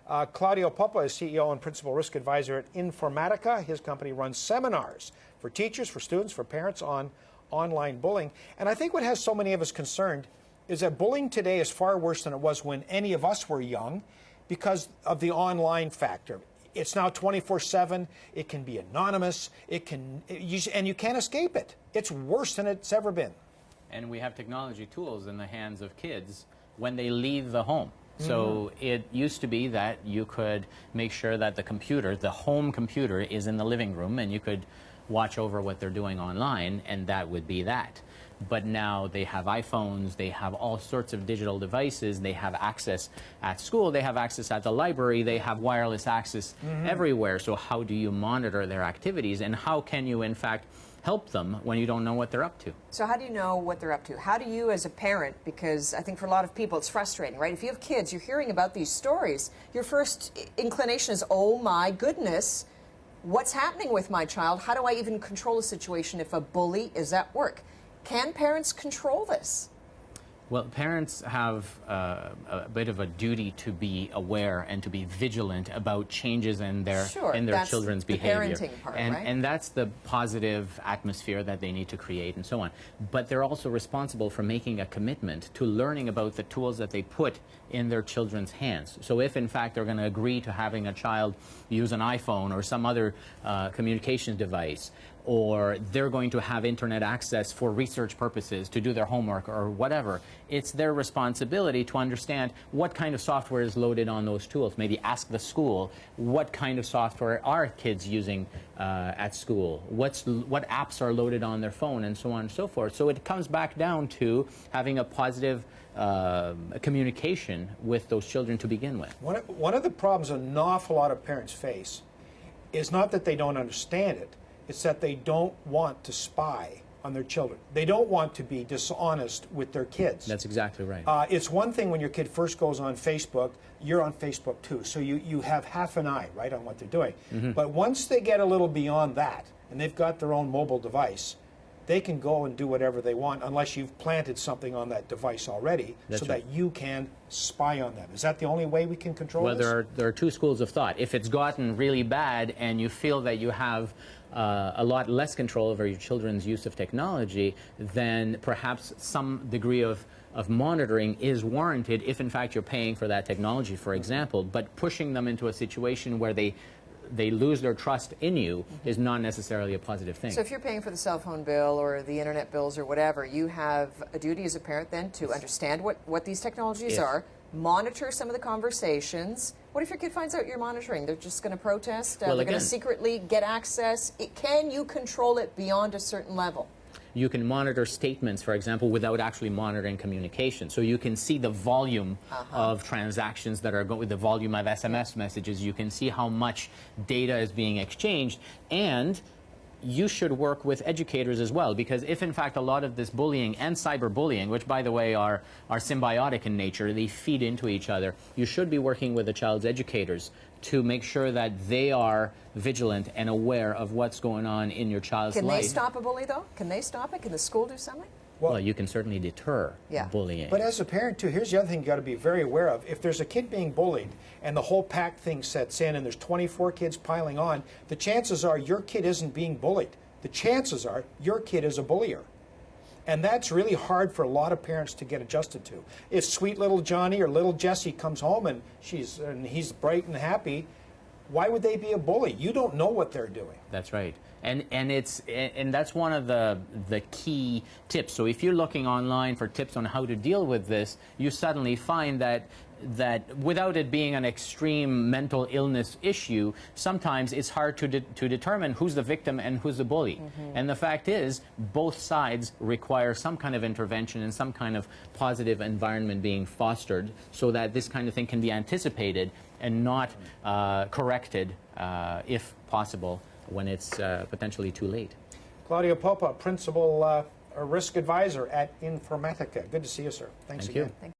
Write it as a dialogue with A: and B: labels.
A: Claudiu Popa is CEO and Principal Risk Advisor at Informatica. His company runs seminars for teachers, for students, for parents on online bullying. And I think what has so many of us concerned is that bullying today is far worse than it was when any of us were young because of the online factor. It's now 24/7. It can be anonymous. And you can't escape it. It's worse than it's ever been.
B: And we have technology tools in the hands of kids when they leave the home. So it used to be that you could make sure that the home computer is in the living room and you could watch over what they're doing online, and that would be that. But now they have iPhones, they have all sorts of digital devices, they have access at school, they have access at the library, they have wireless access everywhere. So how do you monitor their activities, and how can you in fact help them when you don't know what they're up to?
C: So how do you know what they're up to? How do you as a parent, because I think for a lot of people it's frustrating, right? If you have kids, you're hearing about these stories, your first inclination is, oh my goodness, what's happening with my child? How do I even control a situation if a bully is at work? Can parents control this?
B: Well, parents have a bit of a duty to be aware and to be vigilant about changes in their children's behavior.
C: Parenting part,
B: and,
C: right?
B: and that's the positive atmosphere that they need to create and so on. But they're also responsible for making a commitment to learning about the tools that they put in their children's hands. So if in fact they're going to agree to having a child use an iPhone or some other communications device, or they're going to have internet access for research purposes to do their homework or whatever, it's their responsibility to understand what kind of software is loaded on those tools. Maybe ask the school, what kind of software are kids using at school? What apps are loaded on their phone, and so on and so forth. So it comes back down to having a positive communication with those children to begin with.
A: One of the problems an awful lot of parents face is not that they don't understand it, it's that they don't want to spy on their children. They don't want to be dishonest with their kids.
B: That's exactly right.
A: It's one thing when your kid first goes on Facebook, you're on Facebook too, so you have half an eye, right, on what they're doing. But once they get a little beyond that, and they've got their own mobile device, they can go and do whatever they want unless you've planted something on that device already. That's so right. That you can spy on them. Is that the only way we can control this?
B: Well, there are two schools of thought. If it's gotten really bad and you feel that you have a lot less control over your children's use of technology, then perhaps some degree of monitoring is warranted if in fact you're paying for that technology, for example. But pushing them into a situation where they lose their trust in you is not necessarily a positive thing.
C: So if you're paying for the cell phone bill or the internet bills or whatever, you have a duty as a parent then to understand what these technologies are, monitor some of the conversations. What if your kid finds out you're monitoring? They're just going to protest? They're going to secretly get access? Can you control it beyond a certain level?
B: You can monitor statements, for example, without actually monitoring communication. So you can see the volume of transactions that are going with the volume of SMS messages. You can see how much data is being exchanged, and you should work with educators as well, because if in fact a lot of this bullying and cyberbullying, which by the way are symbiotic in nature, they feed into each other, you should be working with the child's educators to make sure that they are vigilant and aware of what's going on in your child's life.
C: Can they stop a bully though? Can they stop it? Can the school do something?
B: Well, you can certainly deter bullying.
A: But as a parent, too, here's the other thing you've got to be very aware of. If there's a kid being bullied and the whole pack thing sets in and there's 24 kids piling on, the chances are your kid isn't being bullied. The chances are your kid is a bullier. And that's really hard for a lot of parents to get adjusted to. If sweet little Johnny or little Jessie comes home and he's bright and happy, why would they be a bully? You don't know what they're doing.
B: That's right. And that's one of the key tips. So if you're looking online for tips on how to deal with this, you suddenly find that without it being an extreme mental illness issue, sometimes it's hard to determine who's the victim and who's the bully. And the fact is, both sides require some kind of intervention and some kind of positive environment being fostered so that this kind of thing can be anticipated and not corrected, if possible, when it's potentially too late.
A: Claudiu Popa, Principal Risk Advisor at Informatica. Good to see you, sir. Thanks again.
B: Thank you.